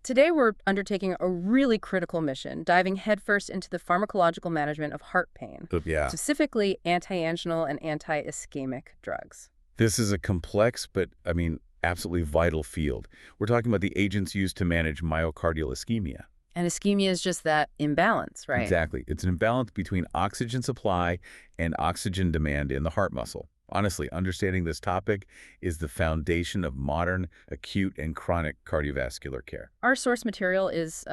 Today we're undertaking a really critical mission, diving headfirst into the pharmacological management of heart pain, Yeah. specifically anti-anginal and anti-ischemic drugs. This is a complex, but absolutely vital field. We're talking about the agents used to manage myocardial ischemia. And ischemia is just that imbalance, right? Exactly. It's an imbalance between oxygen supply and oxygen demand in the heart muscle. Honestly, understanding this topic is the foundation of modern acute and chronic cardiovascular care. Our source material is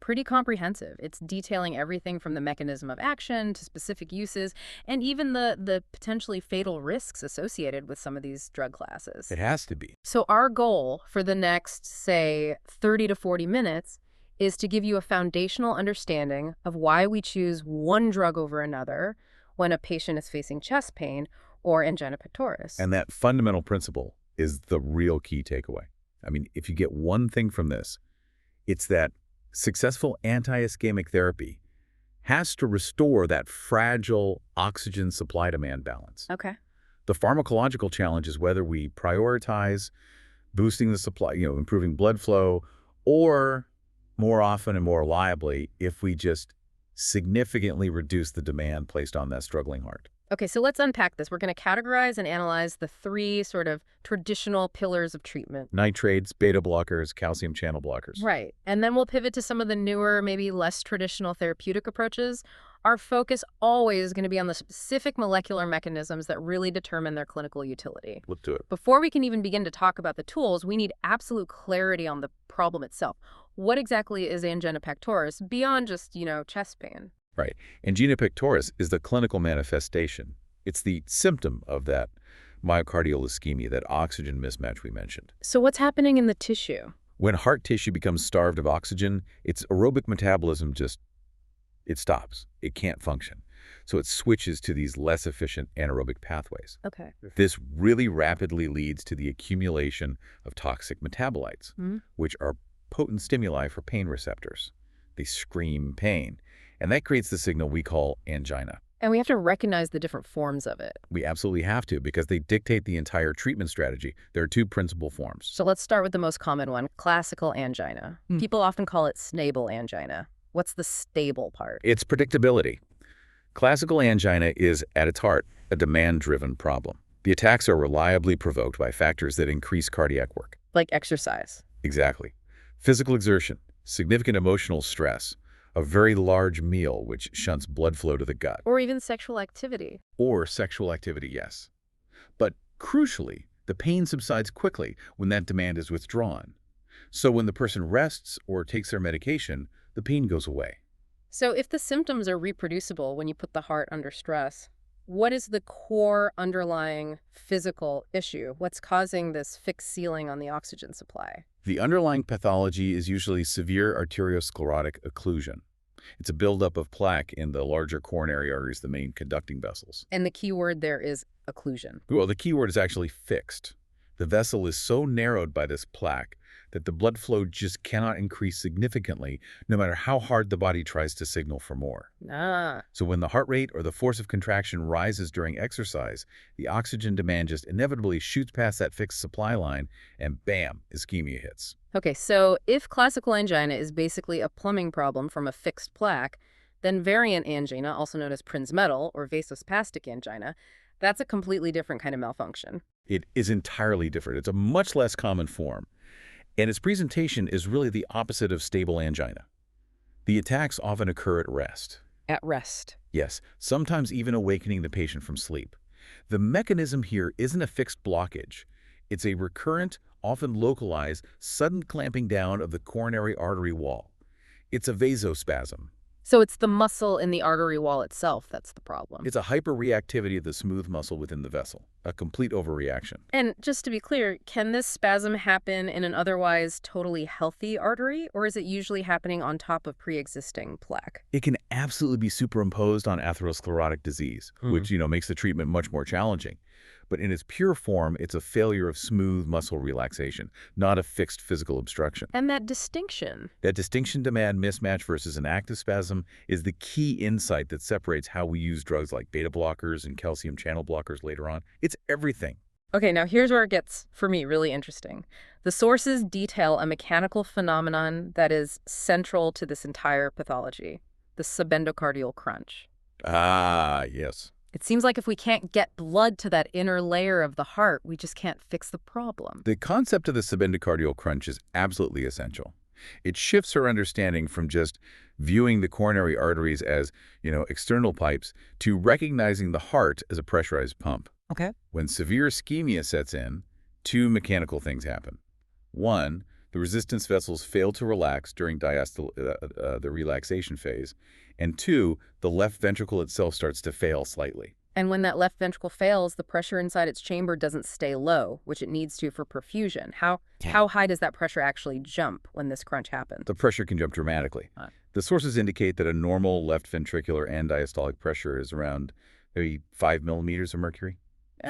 pretty comprehensive. It's detailing everything from the mechanism of action to specific uses and even the potentially fatal risks associated with some of these drug classes. It has to be. So our goal for the next, say, 30 to 40 minutes is to give you a foundational understanding of why we choose one drug over another when a patient is facing chest pain or angina pectoris. And that fundamental principle is the real key takeaway. If you get one thing from this, it's that successful anti-ischemic therapy has to restore that fragile oxygen supply-demand balance. Okay. The pharmacological challenge is whether we prioritize boosting the supply, improving blood flow, or more often and more reliably, if we just significantly reduce the demand placed on that struggling heart. Okay, so let's unpack this. We're going to categorize and analyze the three sort of traditional pillars of treatment. Nitrates, beta blockers, calcium channel blockers. Right. And then we'll pivot to some of the newer, maybe less traditional therapeutic approaches. Our focus always is going to be on the specific molecular mechanisms that really determine their clinical utility. Let's do it. Before we can even begin to talk about the tools, we need absolute clarity on the problem itself. What exactly is angina pectoris beyond just, chest pain? Right. Angina pectoris is the clinical manifestation. It's the symptom of that myocardial ischemia, that oxygen mismatch we mentioned. So what's happening in the tissue? When heart tissue becomes starved of oxygen, its aerobic metabolism it stops. It can't function. So it switches to these less efficient anaerobic pathways. Okay. This really rapidly leads to the accumulation of toxic metabolites, which are potent stimuli for pain receptors. They scream pain. And that creates the signal we call angina. And we have to recognize the different forms of it. We absolutely have to, because they dictate the entire treatment strategy. There are two principal forms. So let's start with the most common one, classical angina. People often call it stable angina. What's the stable part? It's predictability. Classical angina is, at its heart, a demand-driven problem. The attacks are reliably provoked by factors that increase cardiac work. Like exercise. Exactly. Physical exertion, significant emotional stress, a very large meal which shunts blood flow to the gut. Or even sexual activity. Or sexual activity, yes. But crucially, the pain subsides quickly when that demand is withdrawn. So when the person rests or takes their medication, the pain goes away. So if the symptoms are reproducible when you put the heart under stress, what is the core underlying physical issue? What's causing this fixed ceiling on the oxygen supply? The underlying pathology is usually severe arteriosclerotic occlusion. It's a buildup of plaque in the larger coronary arteries, the main conducting vessels. And the key word there is occlusion. Well, the key word is actually fixed. The vessel is so narrowed by this plaque that the blood flow just cannot increase significantly, no matter how hard the body tries to signal for more. So when the heart rate or the force of contraction rises during exercise, the oxygen demand just inevitably shoots past that fixed supply line, and bam, ischemia hits. Okay, so if classical angina is basically a plumbing problem from a fixed plaque, then variant angina, also known as Prinzmetal or vasospastic angina, that's a completely different kind of malfunction. It is entirely different. It's a much less common form. And its presentation is really the opposite of stable angina. The attacks often occur at rest. At rest. Yes, sometimes even awakening the patient from sleep. The mechanism here isn't a fixed blockage. It's a recurrent, often localized, sudden clamping down of the coronary artery wall. It's a vasospasm. So it's the muscle in the artery wall itself that's the problem. It's a hyperreactivity of the smooth muscle within the vessel, a complete overreaction. And just to be clear, can this spasm happen in an otherwise totally healthy artery, or is it usually happening on top of pre-existing plaque? It can absolutely be superimposed on atherosclerotic disease, which, makes the treatment much more challenging. But in its pure form, it's a failure of smooth muscle relaxation, not a fixed physical obstruction. And that distinction Demand mismatch versus an active spasm is the key insight that separates how we use drugs like beta blockers and calcium channel blockers later on. It's everything. Okay, now here's where it gets, for me, really interesting. The sources detail a mechanical phenomenon that is central to this entire pathology, the subendocardial crunch. Ah, yes. It seems like if we can't get blood to that inner layer of the heart, we just can't fix the problem. The concept of the subendocardial crunch is absolutely essential. It shifts our understanding from just viewing the coronary arteries as, external pipes to recognizing the heart as a pressurized pump. Okay. When severe ischemia sets in, two mechanical things happen. One, the resistance vessels fail to relax during the relaxation phase. And two, the left ventricle itself starts to fail slightly. And when that left ventricle fails, the pressure inside its chamber doesn't stay low, which it needs to for perfusion. How high does that pressure actually jump when this crunch happens? The pressure can jump dramatically. The sources indicate that a normal left ventricular and diastolic pressure is around maybe 5 millimeters of mercury,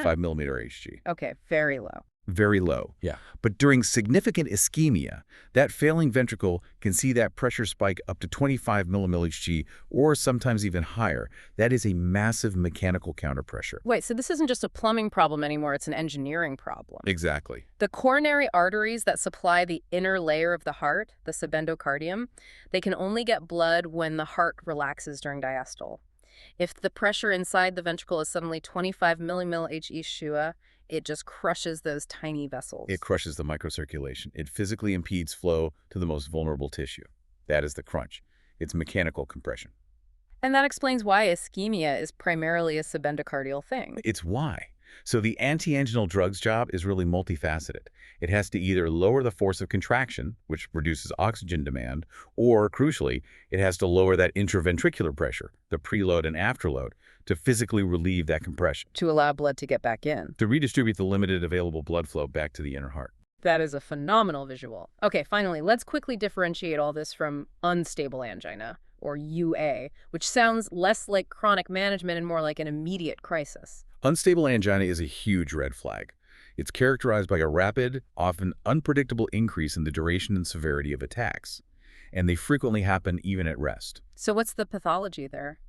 5 millimeter Hg. Okay, very low. Very low. Yeah. But during significant ischemia, that failing ventricle can see that pressure spike up to 25 millimil Hg or sometimes even higher. That is a massive mechanical counterpressure. Wait, so this isn't just a plumbing problem anymore, it's an engineering problem. Exactly. The coronary arteries that supply the inner layer of the heart, the subendocardium, they can only get blood when the heart relaxes during diastole. If the pressure inside the ventricle is suddenly 25 millimil Hg, it just crushes those tiny vessels. It crushes the microcirculation. It physically impedes flow to the most vulnerable tissue. That is the crunch. It's mechanical compression. And that explains why ischemia is primarily a subendocardial thing. It's why. So the anti-anginal drug's job is really multifaceted. It has to either lower the force of contraction, which reduces oxygen demand, or, crucially, it has to lower that intraventricular pressure, the preload and afterload, to physically relieve that compression. To allow blood to get back in. To redistribute the limited available blood flow back to the inner heart. That is a phenomenal visual. Okay, finally, let's quickly differentiate all this from unstable angina, or UA, which sounds less like chronic management and more like an immediate crisis. Unstable angina is a huge red flag. It's characterized by a rapid, often unpredictable increase in the duration and severity of attacks, and they frequently happen even at rest. So what's the pathology there?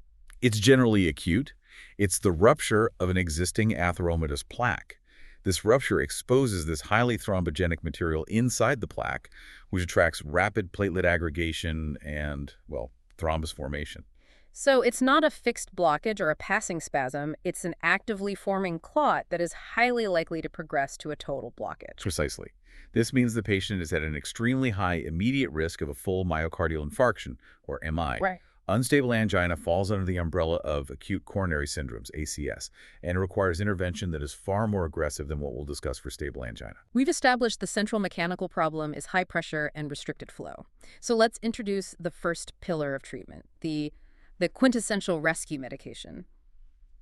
It's generally acute. It's the rupture of an existing atheromatous plaque. This rupture exposes this highly thrombogenic material inside the plaque, which attracts rapid platelet aggregation and, well, thrombus formation. So it's not a fixed blockage or a passing spasm, it's an actively forming clot that is highly likely to progress to a total blockage. Precisely. This means the patient is at an extremely high immediate risk of a full myocardial infarction, or MI. Right. Unstable angina falls under the umbrella of acute coronary syndromes, ACS, and requires intervention that is far more aggressive than what we'll discuss for stable angina. We've established the central mechanical problem is high pressure and restricted flow. So let's introduce the first pillar of treatment, the quintessential rescue medication,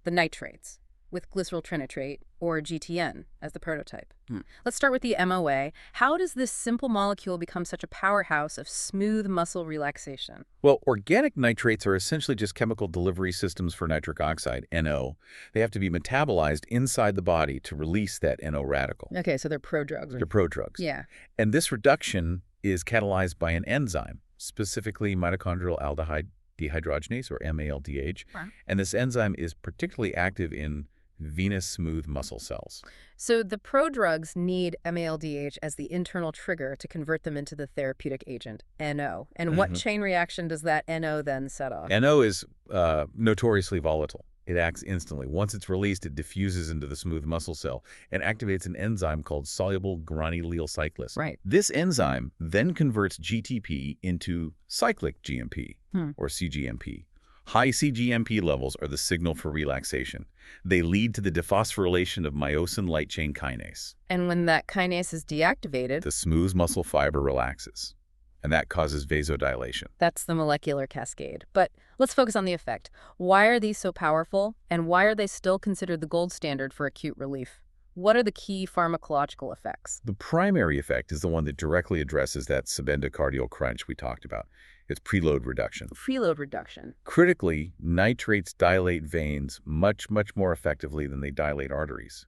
the nitrates, with glyceryl trinitrate, or GTN, as the prototype. Let's start with the MOA. How does this simple molecule become such a powerhouse of smooth muscle relaxation? Well, organic nitrates are essentially just chemical delivery systems for nitric oxide, NO. They have to be metabolized inside the body to release that NO radical. Okay, so they're prodrugs. They're prodrugs. Yeah. And this reduction is catalyzed by an enzyme, specifically mitochondrial aldehyde dehydrogenase, or MALDH. Wow. And this enzyme is particularly active in venous smooth muscle cells. So the prodrugs need MALDH as the internal trigger to convert them into the therapeutic agent, NO. And what chain reaction does that NO then set off? NO is notoriously volatile. It acts instantly. Once it's released, it diffuses into the smooth muscle cell and activates an enzyme called soluble guanylyl cyclase. Right. This enzyme then converts GTP into cyclic GMP, or CGMP. High CGMP levels are the signal for relaxation. They lead to the dephosphorylation of myosin light chain kinase. And when that kinase is deactivated, The smooth muscle fiber relaxes, and that causes vasodilation. that's the molecular cascade. But let's focus on the effect. Why are these so powerful, and why are they still considered the gold standard for acute relief? What are the key pharmacological effects? The primary effect is the one that directly addresses that subendocardial crunch we talked about. It's preload reduction. Preload reduction. Critically, nitrates dilate veins much, much more effectively than they dilate arteries.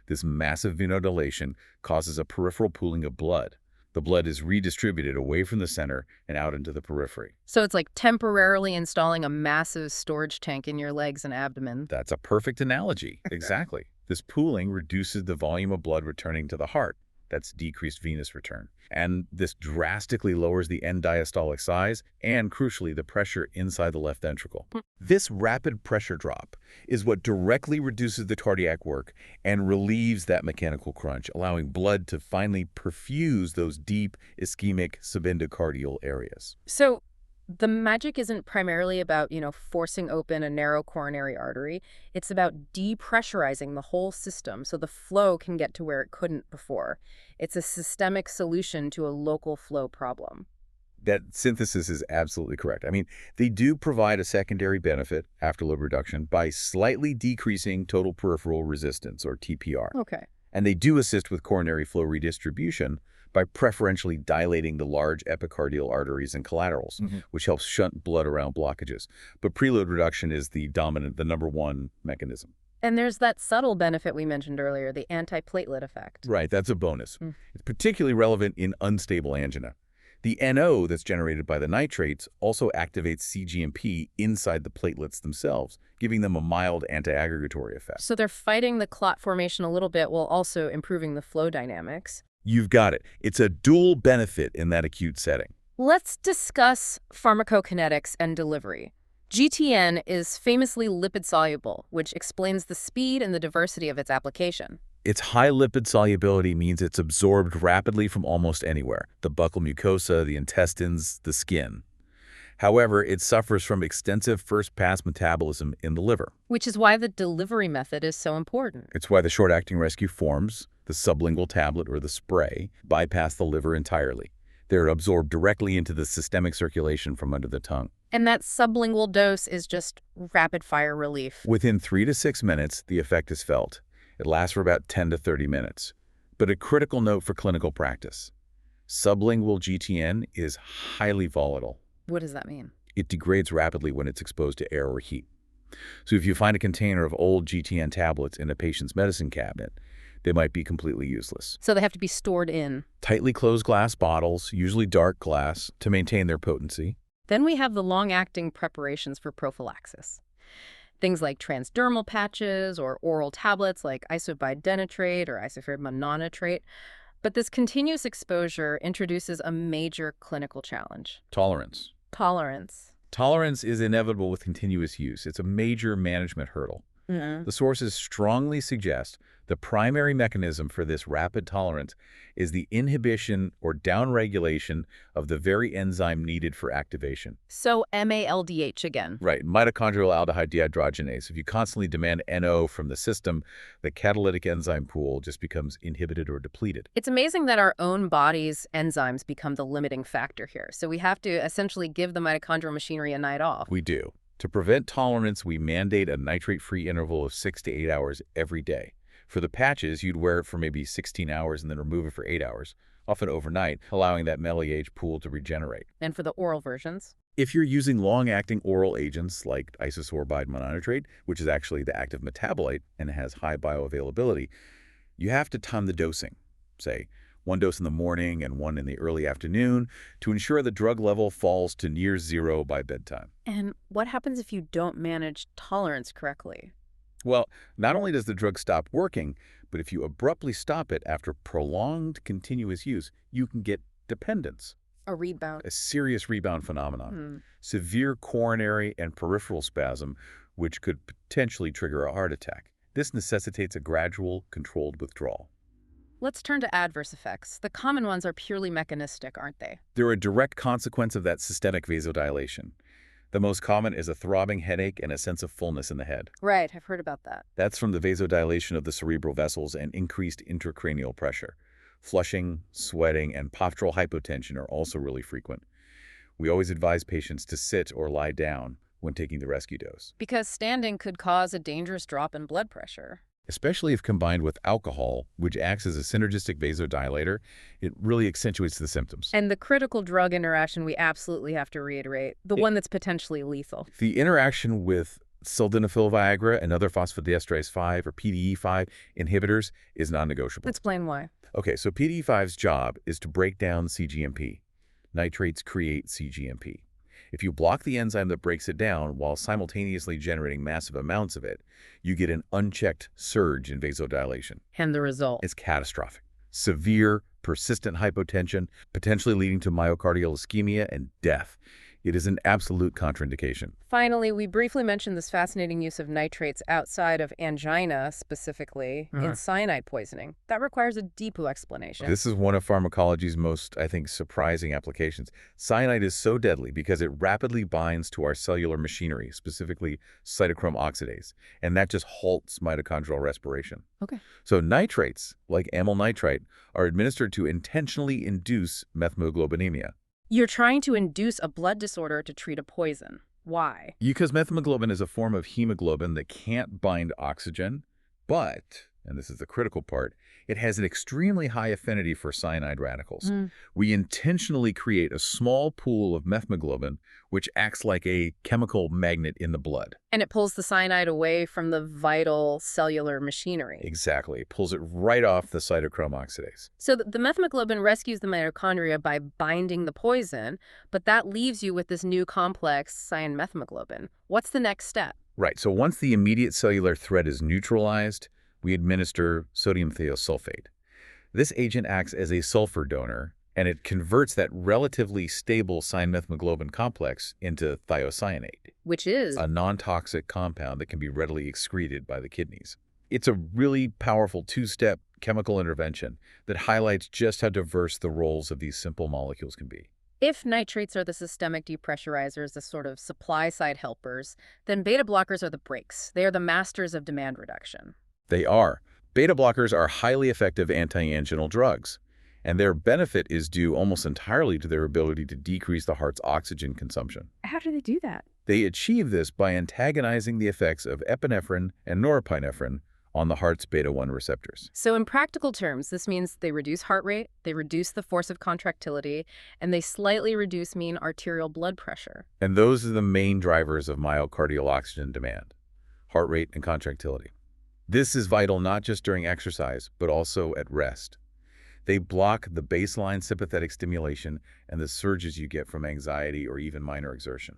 This massive venodilation causes a peripheral pooling of blood. The blood is redistributed away from the center and out into the periphery. So it's like temporarily installing a massive storage tank in your legs and abdomen. That's a perfect analogy. Exactly. This pooling reduces the volume of blood returning to the heart. That's decreased venous return. And this drastically lowers the end diastolic size and, crucially, the pressure inside the left ventricle. This rapid pressure drop is what directly reduces the cardiac work and relieves that mechanical crunch, allowing blood to finally perfuse those deep ischemic subendocardial areas. So the magic isn't primarily about, forcing open a narrow coronary artery. It's about depressurizing the whole system so the flow can get to where it couldn't before. It's a systemic solution to a local flow problem. That synthesis is absolutely correct. I mean, they do provide a secondary benefit after load reduction by slightly decreasing total peripheral resistance, or TPR. Okay. And they do assist with coronary flow redistribution by preferentially dilating the large epicardial arteries and collaterals, which helps shunt blood around blockages. But preload reduction is the number one mechanism. And there's that subtle benefit we mentioned earlier, the antiplatelet effect. Right, that's a bonus. It's particularly relevant in unstable angina. The NO that's generated by the nitrates also activates cGMP inside the platelets themselves, giving them a mild anti-aggregatory effect. So they're fighting the clot formation a little bit while also improving the flow dynamics. You've got it. It's a dual benefit in that acute setting. Let's discuss pharmacokinetics and delivery. GTN is famously lipid-soluble, which explains the speed and the diversity of its application. Its high lipid solubility means it's absorbed rapidly from almost anywhere: the buccal mucosa, the intestines, the skin. However, it suffers from extensive first-pass metabolism in the liver. Which is why the delivery method is so important. It's why the short-acting rescue forms, the sublingual tablet or the spray, bypass the liver entirely. They're absorbed directly into the systemic circulation from under the tongue. And that sublingual dose is just rapid-fire relief. Within 3 to 6 minutes, the effect is felt. It lasts for about 10 to 30 minutes. But a critical note for clinical practice: sublingual GTN is highly volatile. What does that mean? It degrades rapidly when it's exposed to air or heat. So if you find a container of old GTN tablets in a patient's medicine cabinet, they might be completely useless. So they have to be stored in tightly closed glass bottles, usually dark glass, to maintain their potency. Then we have the long-acting preparations for prophylaxis. Things like transdermal patches or oral tablets like isobidentate or isoferric nonitrate. But this continuous exposure introduces a major clinical challenge. Tolerance. Tolerance is inevitable with continuous use. It's a major management hurdle. The sources strongly suggest the primary mechanism for this rapid tolerance is the inhibition or downregulation of the very enzyme needed for activation. So MALDH again. Right, mitochondrial aldehyde dehydrogenase. If you constantly demand NO from the system, the catalytic enzyme pool just becomes inhibited or depleted. It's amazing that our own body's enzymes become the limiting factor here. So we have to essentially give the mitochondrial machinery a night off. We do. To prevent tolerance, we mandate a nitrate-free interval of 6 to 8 hours every day. For the patches, you'd wear it for maybe 16 hours and then remove it for 8 hours, often overnight, allowing that MELDH pool to regenerate. And for the oral versions? If you're using long-acting oral agents like isosorbide mononitrate, which is actually the active metabolite and has high bioavailability, you have to time the dosing, say 1 dose in the morning and 1 in the early afternoon, to ensure the drug level falls to near zero by bedtime. And what happens if you don't manage tolerance correctly? Well, not only does the drug stop working, but if you abruptly stop it after prolonged continuous use, you can get dependence. A rebound. A serious rebound phenomenon. Severe coronary and peripheral spasm, which could potentially trigger a heart attack. This necessitates a gradual, controlled withdrawal. Let's turn to adverse effects. The common ones are purely mechanistic, aren't they? They're a direct consequence of that systemic vasodilation. The most common is a throbbing headache and a sense of fullness in the head. Right, I've heard about that. That's from the vasodilation of the cerebral vessels and increased intracranial pressure. Flushing, sweating, and postural hypotension are also really frequent. We always advise patients to sit or lie down when taking the rescue dose. Because standing could cause a dangerous drop in blood pressure. Especially if combined with alcohol, which acts as a synergistic vasodilator, it really accentuates the symptoms. And the critical drug interaction we absolutely have to reiterate, the one that's potentially lethal. The interaction with sildenafil Viagra and other phosphodiesterase 5 or PDE5 inhibitors is non-negotiable. Explain why. Okay, so PDE5's job is to break down cGMP. Nitrates create cGMP. If you block the enzyme that breaks it down while simultaneously generating massive amounts of it, you get an unchecked surge in vasodilation. And the result? It's catastrophic. Severe, persistent hypotension, potentially leading to myocardial ischemia and death. It is an absolute contraindication. Finally, we briefly mentioned this fascinating use of nitrates outside of angina, specifically in cyanide poisoning. That requires a deeper explanation. This is one of pharmacology's most, I think, surprising applications. Cyanide is so deadly because it rapidly binds to our cellular machinery, specifically cytochrome oxidase, and that just halts mitochondrial respiration. Okay. So nitrates, like amyl nitrite, are administered to intentionally induce methemoglobinemia. You're trying to induce a blood disorder to treat a poison. Why? Because methemoglobin is a form of hemoglobin that can't bind oxygen, but, and this is the critical part, it has an extremely high affinity for cyanide radicals. We intentionally create a small pool of methemoglobin, which acts like a chemical magnet in the blood. And it pulls the cyanide away from the vital cellular machinery. Exactly. It pulls it right off the cytochrome oxidase. So the methemoglobin rescues the mitochondria by binding the poison, but that leaves you with this new complex, cyan-methemoglobin. What's the next step? Right. So once the immediate cellular threat is neutralized, we administer sodium thiosulfate. This agent acts as a sulfur donor, and it converts that relatively stable cyan-methemoglobin complex into thiocyanate, which is a non-toxic compound that can be readily excreted by the kidneys. It's a really powerful two-step chemical intervention that highlights just how diverse the roles of these simple molecules can be. If nitrates are the systemic depressurizers, the sort of supply-side helpers, then beta blockers are the brakes. They are the masters of demand reduction. They are. Beta blockers are highly effective anti-anginal drugs, and their benefit is due almost entirely to their ability to decrease the heart's oxygen consumption. How do they do that? They achieve this by antagonizing the effects of epinephrine and norepinephrine on the heart's beta-1 receptors. So in practical terms, this means they reduce heart rate, they reduce the force of contractility, and they slightly reduce mean arterial blood pressure. And those are the main drivers of myocardial oxygen demand: heart rate and contractility. This is vital not just during exercise, but also at rest. They block the baseline sympathetic stimulation and the surges you get from anxiety or even minor exertion.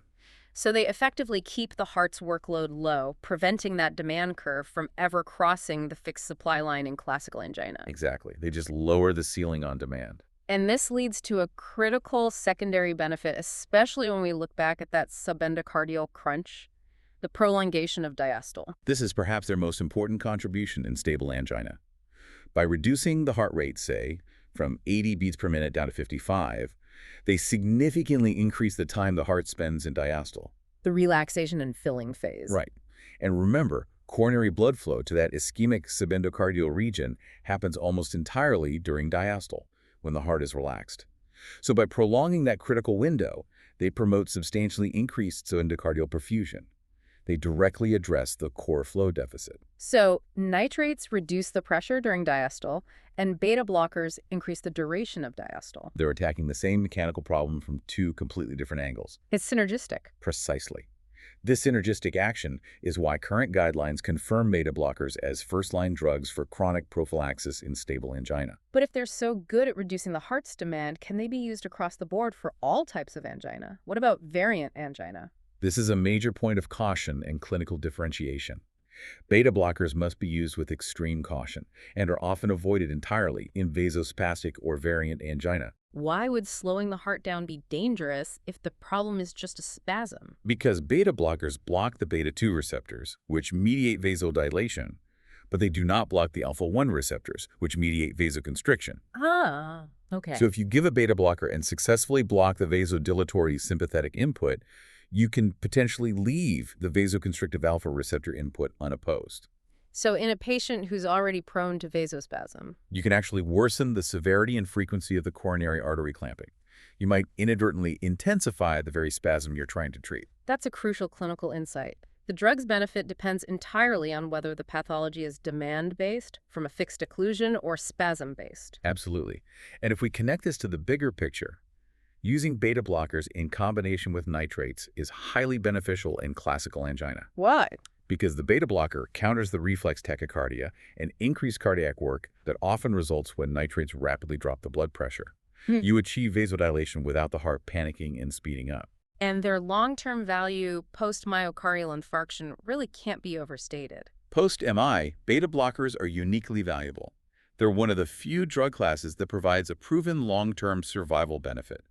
So they effectively keep the heart's workload low, preventing that demand curve from ever crossing the fixed supply line in classical angina. Exactly. They just lower the ceiling on demand. And this leads to a critical secondary benefit, especially when we look back at that subendocardial crunch, the prolongation of diastole. This is perhaps their most important contribution in stable angina. By reducing the heart rate, say, from 80 beats per minute down to 55, they significantly increase the time the heart spends in diastole. The relaxation and filling phase. Right. And remember, coronary blood flow to that ischemic subendocardial region happens almost entirely during diastole, when the heart is relaxed. So by prolonging that critical window, they promote substantially increased subendocardial perfusion. They directly address the core flow deficit. So nitrates reduce the pressure during diastole, and beta blockers increase the duration of diastole. They're attacking the same mechanical problem from two completely different angles. It's synergistic. Precisely. This synergistic action is why current guidelines confirm beta blockers as first-line drugs for chronic prophylaxis in stable angina. But if they're so good at reducing the heart's demand, can they be used across the board for all types of angina? What about variant angina? This is a major point of caution and clinical differentiation. Beta blockers must be used with extreme caution and are often avoided entirely in vasospastic or variant angina. Why would slowing the heart down be dangerous if the problem is just a spasm? Because beta blockers block the beta-2 receptors, which mediate vasodilation, but they do not block the alpha-1 receptors, which mediate vasoconstriction. Ah, okay. So if you give a beta blocker and successfully block the vasodilatory sympathetic input, you can potentially leave the vasoconstrictive alpha receptor input unopposed. So in a patient who's already prone to vasospasm, you can actually worsen the severity and frequency of the coronary artery clamping. You might inadvertently intensify the very spasm you're trying to treat. That's a crucial clinical insight. The drug's benefit depends entirely on whether the pathology is demand-based, from a fixed occlusion, or spasm-based. Absolutely. And if we connect this to the bigger picture, using beta blockers in combination with nitrates is highly beneficial in classical angina. Why? Because the beta blocker counters the reflex tachycardia and increased cardiac work that often results when nitrates rapidly drop the blood pressure. You achieve vasodilation without the heart panicking and speeding up. And their long-term value post-myocardial infarction really can't be overstated. Post-MI, beta blockers are uniquely valuable. They're one of the few drug classes that provides a proven long-term survival benefit.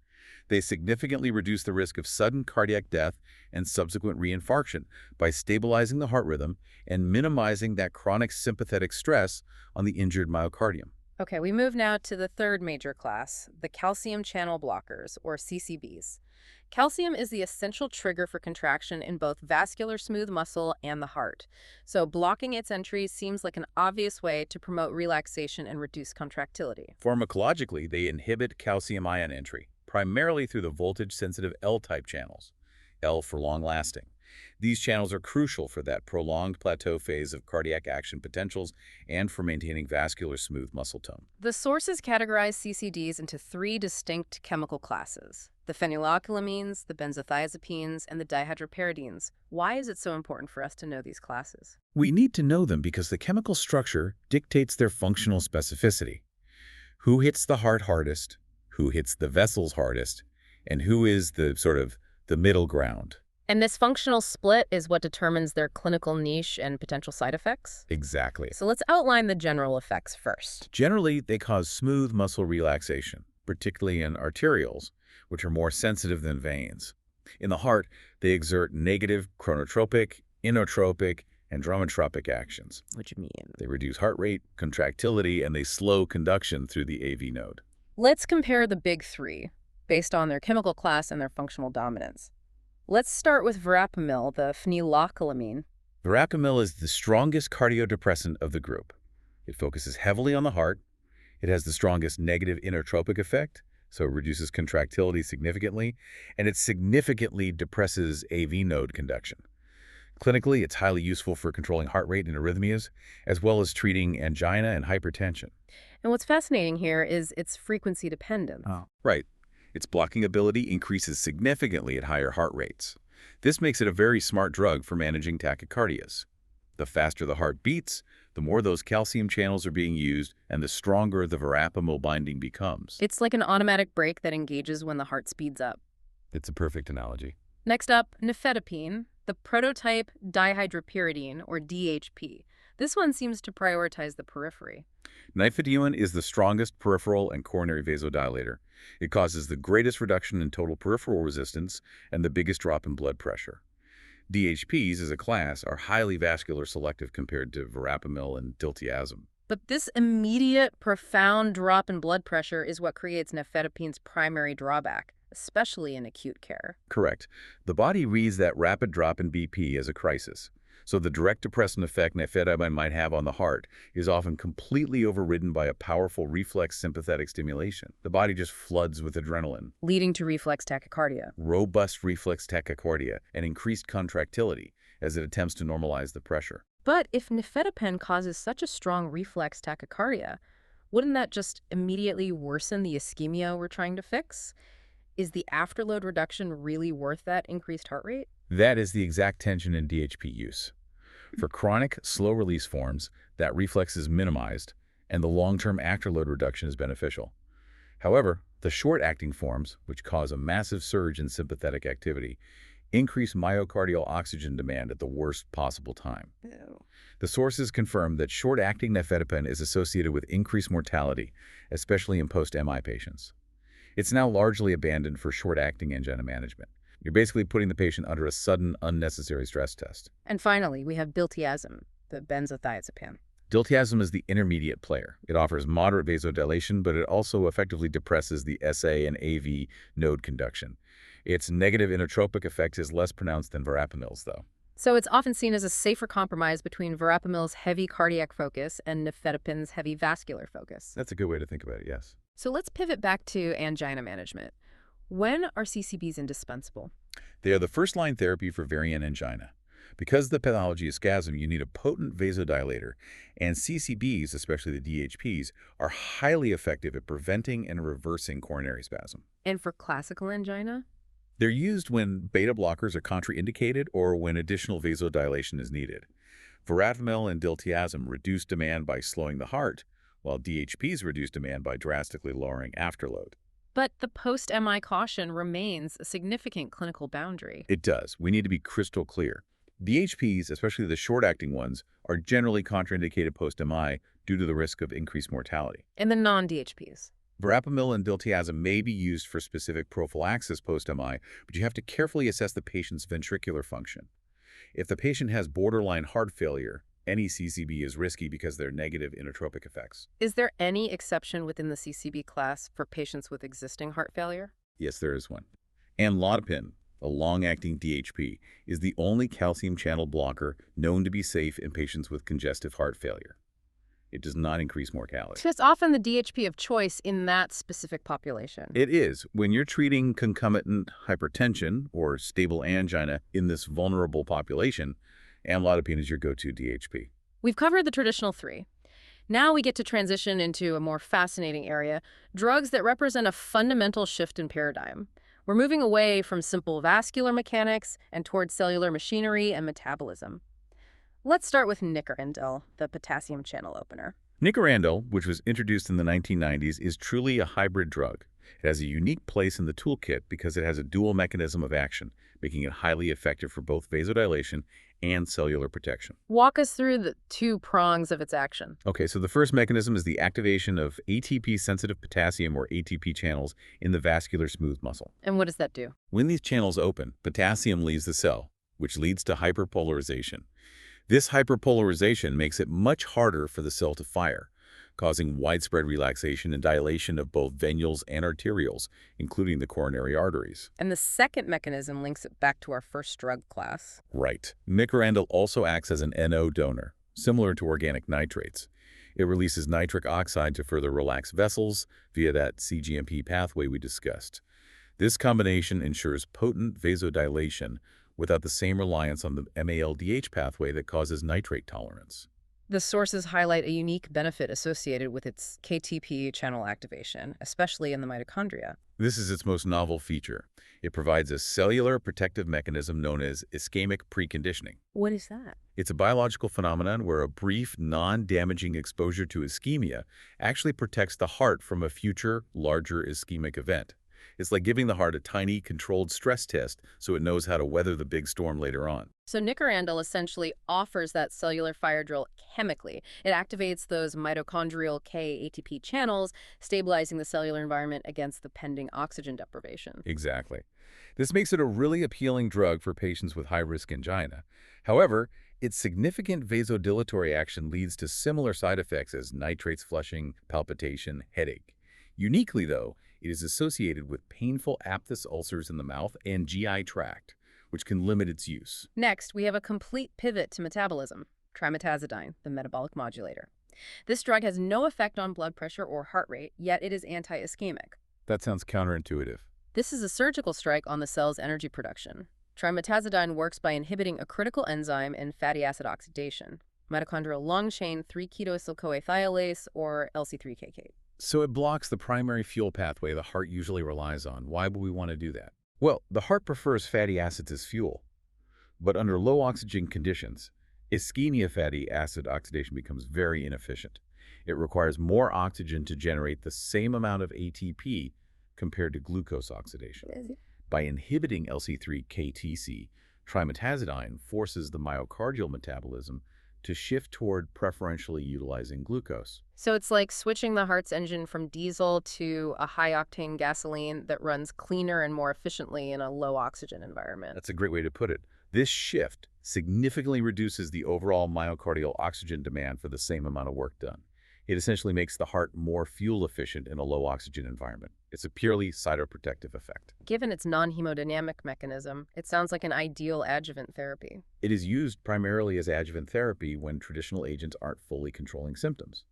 They significantly reduce the risk of sudden cardiac death and subsequent reinfarction by stabilizing the heart rhythm and minimizing that chronic sympathetic stress on the injured myocardium. Okay, we move now to the third major class, the calcium channel blockers, or CCBs. Calcium is the essential trigger for contraction in both vascular smooth muscle and the heart. So blocking its entry seems like an obvious way to promote relaxation and reduce contractility. Pharmacologically, they inhibit calcium ion entry, primarily through the voltage-sensitive L-type channels, L for long-lasting. These channels are crucial for that prolonged plateau phase of cardiac action potentials and for maintaining vascular smooth muscle tone. The sources categorize CCDs into three distinct chemical classes: the phenylethylamines, the benzothiazepines, and the dihydropyridines. Why is it so important for us to know these classes? We need to know them because the chemical structure dictates their functional specificity. Who hits the heart hardest, who hits the vessels hardest, and who is the middle ground. And this functional split is what determines their clinical niche and potential side effects? Exactly. So let's outline the general effects first. Generally, they cause smooth muscle relaxation, particularly in arterioles, which are more sensitive than veins. In the heart, they exert negative chronotropic, inotropic, and dromotropic actions. What do you mean? They reduce heart rate, contractility, and they slow conduction through the AV node. Let's compare the big three based on their chemical class and their functional dominance. Let's start with verapamil, the phenylethylamine. Verapamil is the strongest cardiodepressant of the group. It focuses heavily on the heart. It has the strongest negative inotropic effect, so it reduces contractility significantly, and it significantly depresses AV node conduction. Clinically, it's highly useful for controlling heart rate and arrhythmias, as well as treating angina and hypertension. And what's fascinating here is its frequency dependence. Right. Its blocking ability increases significantly at higher heart rates. This makes it a very smart drug for managing tachycardias. The faster the heart beats, the more those calcium channels are being used, and the stronger the verapamil binding becomes. It's like an automatic brake that engages when the heart speeds up. It's a perfect analogy. Next up, nifedipine, the prototype dihydropyridine, or DHP. This one seems to prioritize the periphery. Nifedipine is the strongest peripheral and coronary vasodilator. It causes the greatest reduction in total peripheral resistance and the biggest drop in blood pressure. DHPs as a class are highly vascular selective compared to verapamil and diltiazem. But this immediate, profound drop in blood pressure is what creates nifedipine's primary drawback, especially in acute care. Correct. The body reads that rapid drop in BP as a crisis. So the direct depressant effect nifedipine might have on the heart is often completely overridden by a powerful reflex sympathetic stimulation. The body just floods with adrenaline, Leading to reflex tachycardia. robust reflex tachycardia, and increased contractility as it attempts to normalize the pressure. But if nifedipine causes such a strong reflex tachycardia, wouldn't that just immediately worsen the ischemia we're trying to fix? Is the afterload reduction really worth that increased heart rate? That is the exact tension in DHP use. For chronic, slow-release forms, that reflex is minimized, and the long-term afterload reduction is beneficial. However, the short-acting forms, which cause a massive surge in sympathetic activity, increase myocardial oxygen demand at the worst possible time. Ew. The sources confirm that short-acting nifedipine is associated with increased mortality, especially in post-MI patients. It's now largely abandoned for short-acting angina management. You're basically putting the patient under a sudden, unnecessary stress test. And finally, we have diltiazem, the benzothiazepine. Diltiazem is the intermediate player. It offers moderate vasodilation, but it also effectively depresses the SA and AV node conduction. Its negative inotropic effect is less pronounced than verapamil's, though. So it's often seen as a safer compromise between verapamil's heavy cardiac focus and nifedipine's heavy vascular focus. That's a good way to think about it, yes. So let's pivot back to angina management. When are CCBs indispensable? They are the first-line therapy for variant angina. Because the pathology is spasm, you need a potent vasodilator, and CCBs, especially the DHPs, are highly effective at preventing and reversing coronary spasm. And for classical angina? They're used when beta blockers are contraindicated or when additional vasodilation is needed. Verapamil and diltiazem reduce demand by slowing the heart, while DHPs reduce demand by drastically lowering afterload. But the post-MI caution remains a significant clinical boundary. It does. We need to be crystal clear. DHPs, especially the short-acting ones, are generally contraindicated post-MI due to the risk of increased mortality. And the non-DHPs? Verapamil and diltiazem may be used for specific prophylaxis post-MI, but you have to carefully assess the patient's ventricular function. If the patient has borderline heart failure, any CCB is risky because of their negative inotropic effects. Is there any exception within the CCB class for patients with existing heart failure? Yes, there is one. Amlodipine, a long-acting DHP, is the only calcium channel blocker known to be safe in patients with congestive heart failure. It does not increase mortality. So it's often the DHP of choice in that specific population. It is. When you're treating concomitant hypertension or stable angina in this vulnerable population, amlodipine is your go-to DHP. We've covered the traditional three. Now we get to transition into a more fascinating area, drugs that represent a fundamental shift in paradigm. We're moving away from simple vascular mechanics and towards cellular machinery and metabolism. Let's start with Nicorandil, the potassium channel opener. Nicorandil, which was introduced in the 1990s, is truly a hybrid drug. It has a unique place in the toolkit because it has a dual mechanism of action, making it highly effective for both vasodilation and cellular protection. Walk us through the two prongs of its action. Okay, so the first mechanism is the activation of ATP-sensitive potassium or ATP channels in the vascular smooth muscle. And what does that do? When these channels open, potassium leaves the cell, which leads to hyperpolarization. This hyperpolarization makes it much harder for the cell to fire, causing widespread relaxation and dilation of both venules and arterioles, including the coronary arteries. And the second mechanism links it back to our first drug class. Right. Nicorandil also acts as an NO donor, similar to organic nitrates. It releases nitric oxide to further relax vessels via that cGMP pathway we discussed. This combination ensures potent vasodilation without the same reliance on the MALDH pathway that causes nitrate tolerance. The sources highlight a unique benefit associated with its KTP channel activation, especially in the mitochondria. This is its most novel feature. It provides a cellular protective mechanism known as ischemic preconditioning. What is that? It's a biological phenomenon where a brief, non-damaging exposure to ischemia actually protects the heart from a future, larger ischemic event. It's like giving the heart a tiny, controlled stress test so it knows how to weather the big storm later on. So Nicorandil essentially offers that cellular fire drill chemically. It activates those mitochondrial K-ATP channels, stabilizing the cellular environment against the pending oxygen deprivation. Exactly. This makes it a really appealing drug for patients with high-risk angina. However, its significant vasodilatory action leads to similar side effects as nitrates flushing, palpitation, headache. Uniquely, though, it is associated with painful aphthous ulcers in the mouth and GI tract, which can limit its use. Next, we have a complete pivot to metabolism, trimetazidine, the metabolic modulator. This drug has no effect on blood pressure or heart rate, yet it is anti-ischemic. That sounds counterintuitive. This is a surgical strike on the cell's energy production. Trimetazidine works by inhibiting a critical enzyme in fatty acid oxidation, mitochondrial long-chain 3-keto-acyl-CoA thiolase, or LC3KK. So it blocks the primary fuel pathway the heart usually relies on. Why would we want to do that? Well, the heart prefers fatty acids as fuel. But under low oxygen conditions, ischemia fatty acid oxidation becomes very inefficient. It requires more oxygen to generate the same amount of ATP compared to glucose oxidation. By inhibiting LC3-KTC, trimetazidine forces the myocardial metabolism to shift toward preferentially utilizing glucose. So it's like switching the heart's engine from diesel to a high-octane gasoline that runs cleaner and more efficiently in a low-oxygen environment. That's a great way to put it. This shift significantly reduces the overall myocardial oxygen demand for the same amount of work done. It essentially makes the heart more fuel efficient in a low-oxygen environment. It's a purely cytoprotective effect. Given its non-hemodynamic mechanism, it sounds like an ideal adjuvant therapy. It is used primarily as adjuvant therapy when traditional agents aren't fully controlling symptoms.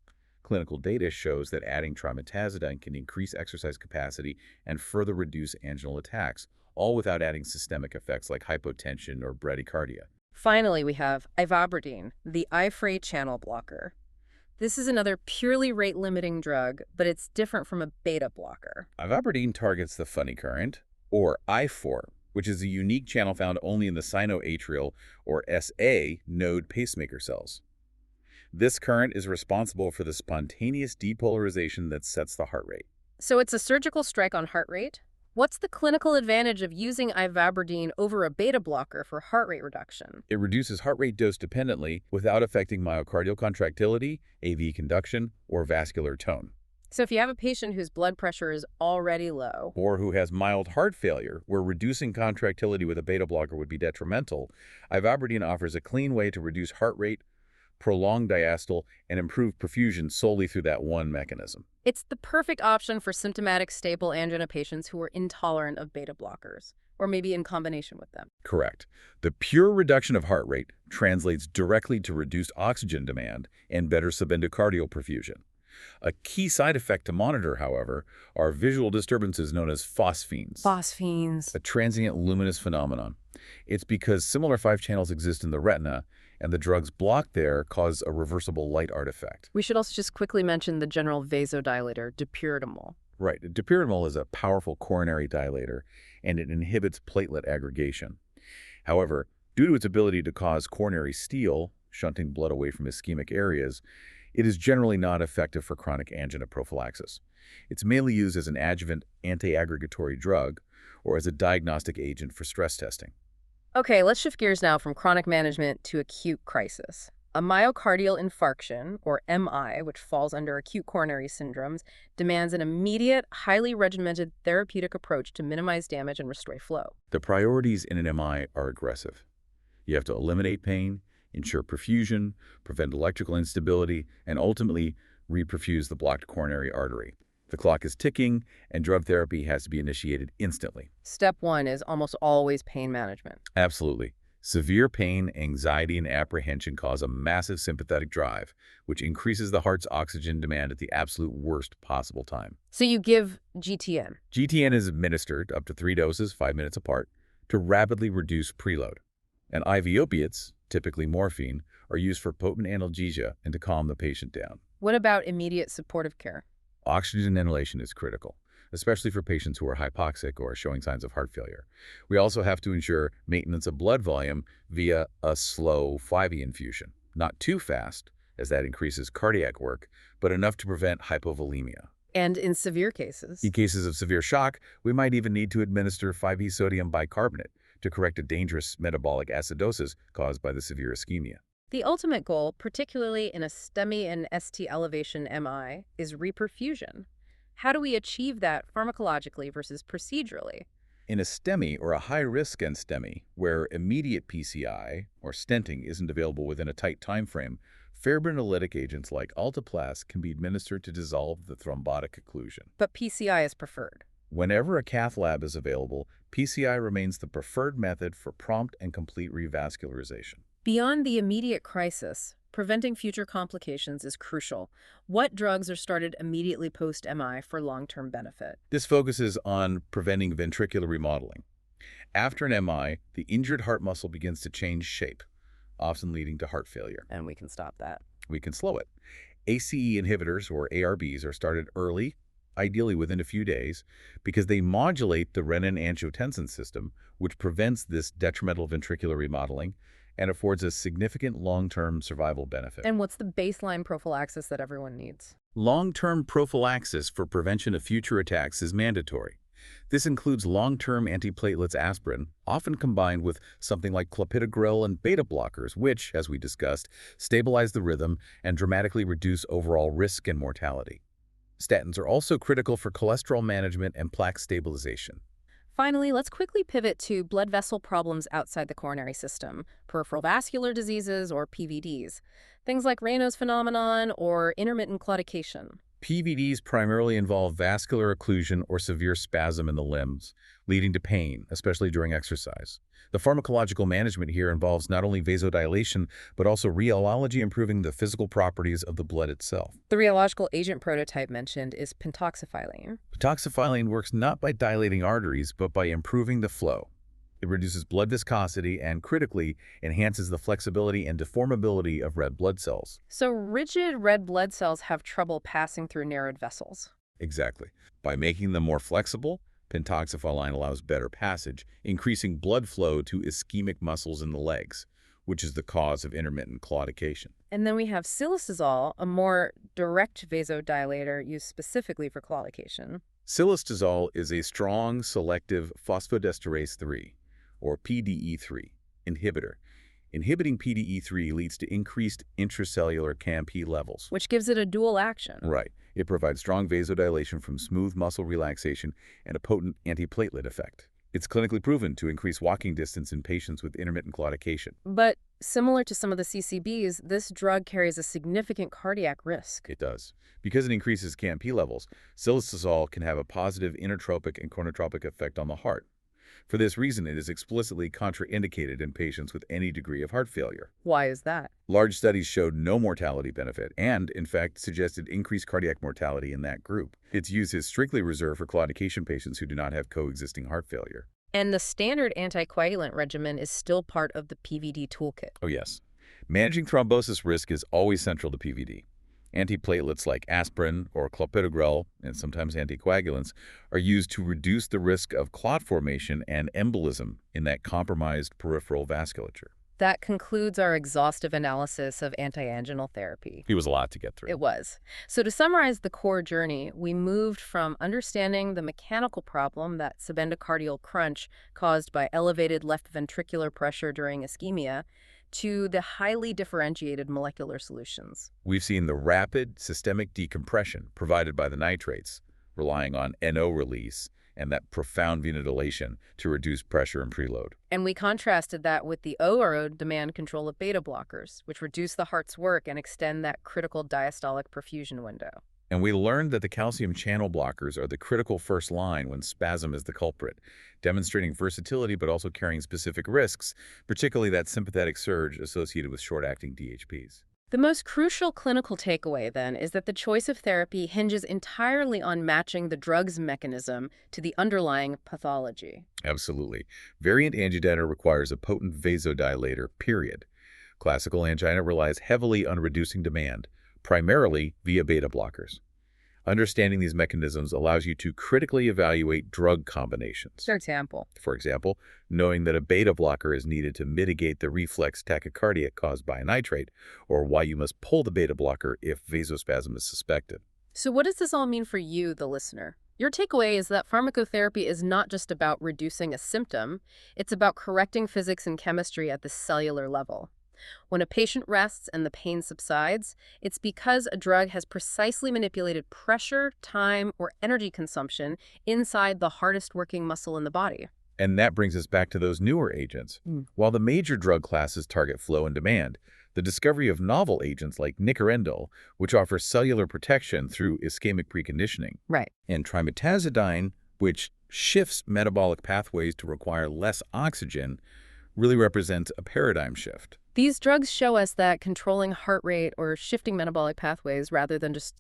Clinical data shows that adding trimetazidine can increase exercise capacity and further reduce anginal attacks, all without adding systemic effects like hypotension or bradycardia. Finally, we have ivabradine, the IFRA channel blocker. This is another purely rate-limiting drug, but it's different from a beta blocker. Ivabradine targets the funny current, or I4, which is a unique channel found only in the sinoatrial, or SA, node pacemaker cells. This current is responsible for the spontaneous depolarization that sets the heart rate. So it's a surgical strike on heart rate? What's the clinical advantage of using ivabradine over a beta blocker for heart rate reduction? It reduces heart rate dose dependently without affecting myocardial contractility, AV conduction, or vascular tone. So if you have a patient whose blood pressure is already low, Or who has mild heart failure, where reducing contractility with a beta blocker would be detrimental, ivabradine offers a clean way to reduce heart rate, prolong diastole, and improve perfusion solely through that one mechanism. it's the perfect option for symptomatic stable angina patients who are intolerant of beta blockers, or maybe in combination with them. Correct. The pure reduction of heart rate translates directly to reduced oxygen demand and better subendocardial perfusion. A key side effect to monitor, however, are visual disturbances known as phosphenes, Phosphenes. a transient luminous phenomenon. It's because similar 5 channels exist in the retina, and the drugs blocked there cause a reversible light artifact. We should also just quickly mention the general vasodilator, dipyridamole. Right. Dipyridamole is a powerful coronary dilator, and it inhibits platelet aggregation. However, due to its ability to cause coronary steal, shunting blood away from ischemic areas, it is generally not effective for chronic angina prophylaxis. It's mainly used as an adjuvant anti-aggregatory drug or as a diagnostic agent for stress testing. Okay, let's shift gears now from chronic management to acute crisis. A myocardial infarction, or MI, which falls under acute coronary syndromes, demands an immediate, highly regimented therapeutic approach to minimize damage and restore flow. The priorities in an MI are aggressive. You have to eliminate pain, ensure perfusion, prevent electrical instability, and ultimately reperfuse the blocked coronary artery. The clock is ticking, and drug therapy has to be initiated instantly. Step one is almost always pain management. Absolutely. Severe pain, anxiety, and apprehension cause a massive sympathetic drive, which increases the heart's oxygen demand at the absolute worst possible time. So you give GTN. GTN is administered up to 3 doses, 5 minutes apart, to rapidly reduce preload. And IV opiates, typically morphine, are used for potent analgesia and to calm the patient down. What about immediate supportive care? Oxygen inhalation is critical, especially for patients who are hypoxic or showing signs of heart failure. We also have to ensure maintenance of blood volume via a slow 5E infusion. Not too fast, as that increases cardiac work, but enough to prevent hypovolemia. And in severe cases? In cases of severe shock, we might even need to administer 5E sodium bicarbonate to correct a dangerous metabolic acidosis caused by the severe ischemia. The ultimate goal, particularly in a STEMI and ST elevation MI, is reperfusion. How do we achieve that pharmacologically versus procedurally? In a STEMI or a high-risk STEMI, where immediate PCI or stenting isn't available within a tight time frame, fibrinolytic agents like alteplase can be administered to dissolve the thrombotic occlusion. But PCI is preferred. Whenever a cath lab is available, PCI remains the preferred method for prompt and complete revascularization. Beyond the immediate crisis, preventing future complications is crucial. What drugs are started immediately post-MI for long-term benefit? This focuses on preventing ventricular remodeling. After an MI, the injured heart muscle begins to change shape, often leading to heart failure. And we can stop that. We can slow it. ACE inhibitors, or ARBs, are started early, ideally within a few days, because they modulate the renin-angiotensin system, which prevents this detrimental ventricular remodeling and affords a significant long-term survival benefit. And what's the baseline prophylaxis that everyone needs? Long-term prophylaxis for prevention of future attacks is mandatory. This includes long-term antiplatelets aspirin, often combined with something like clopidogrel and beta blockers, which, as we discussed, stabilize the rhythm and dramatically reduce overall risk and mortality. Statins are also critical for cholesterol management and plaque stabilization. Finally, let's quickly pivot to blood vessel problems outside the coronary system, peripheral vascular diseases or PVDs, things like Raynaud's phenomenon or intermittent claudication. PVDs primarily involve vascular occlusion or severe spasm in the limbs, leading to pain, especially during exercise. The pharmacological management here involves not only vasodilation, but also rheology, improving the physical properties of the blood itself. The rheological agent prototype mentioned is pentoxifylline. Pentoxifylline works not by dilating arteries, but by improving the flow. It reduces blood viscosity and, critically, enhances the flexibility and deformability of red blood cells. So rigid red blood cells have trouble passing through narrowed vessels. Exactly. By making them more flexible, pentoxifylline allows better passage, increasing blood flow to ischemic muscles in the legs, which is the cause of intermittent claudication. And then we have silicizole, a more direct vasodilator used specifically for claudication. Cilostazol is a strong selective phosphodiesterase 3, or PDE3, inhibitor. Inhibiting PDE3 leads to increased intracellular CAMP levels. Which gives it a dual action. Right. It provides strong vasodilation from smooth muscle relaxation and a potent antiplatelet effect. It's clinically proven to increase walking distance in patients with intermittent claudication. But similar to some of the CCBs, this drug carries a significant cardiac risk. It does. Because it increases CAMP levels, cilostazol can have a positive inotropic and chronotropic effect on the heart. For this reason, it is explicitly contraindicated in patients with any degree of heart failure. Why is that? Large studies showed no mortality benefit and, in fact, suggested increased cardiac mortality in that group. Its use is strictly reserved for claudication patients who do not have coexisting heart failure. And the standard anticoagulant regimen is still part of the PVD toolkit. Oh, yes. Managing thrombosis risk is always central to PVD. Antiplatelets like aspirin or clopidogrel, and sometimes anticoagulants, are used to reduce the risk of clot formation and embolism in that compromised peripheral vasculature. That concludes our exhaustive analysis of antianginal therapy. It was a lot to get through. It was. So to summarize the core journey, we moved from understanding the mechanical problem, that subendocardial crunch caused by elevated left ventricular pressure during ischemia, to the highly differentiated molecular solutions. We've seen the rapid systemic decompression provided by the nitrates, relying on NO release and that profound venodilation to reduce pressure and preload. And we contrasted that with the ORO demand control of beta blockers, which reduce the heart's work and extend that critical diastolic perfusion window. And we learned that the calcium channel blockers are the critical first line when spasm is the culprit, demonstrating versatility but also carrying specific risks, particularly that sympathetic surge associated with short-acting DHPs. The most crucial clinical takeaway, then, is that the choice of therapy hinges entirely on matching the drug's mechanism to the underlying pathology. Absolutely. Variant angioedema requires a potent vasodilator, period. Classical angina relies heavily on reducing demand, primarily via beta blockers. Understanding these mechanisms allows you to critically evaluate drug combinations. For example, knowing that a beta blocker is needed to mitigate the reflex tachycardia caused by a nitrate, or why you must pull the beta blocker if vasospasm is suspected. So what does this all mean for you, the listener? Your takeaway is that pharmacotherapy is not just about reducing a symptom, it's about correcting physics and chemistry at the cellular level. When a patient rests and the pain subsides, it's because a drug has precisely manipulated pressure, time, or energy consumption inside the hardest working muscle in the body. And that brings us back to those newer agents. While the major drug classes target flow and demand, the discovery of novel agents like nicorindil, which offers cellular protection through ischemic preconditioning, and trimetazidine, which shifts metabolic pathways to require less oxygen, really represents a paradigm shift. These drugs show us that controlling heart rate or shifting metabolic pathways rather than just,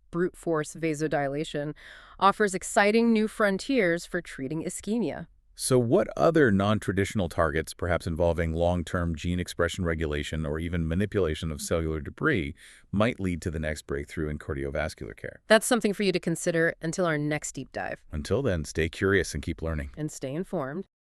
brute force vasodilation offers exciting new frontiers for treating ischemia. So what other non-traditional targets, perhaps involving long-term gene expression regulation or even manipulation of cellular debris, might lead to the next breakthrough in cardiovascular care? That's something for you to consider until our next deep dive. Until then, stay curious and keep learning. And stay informed.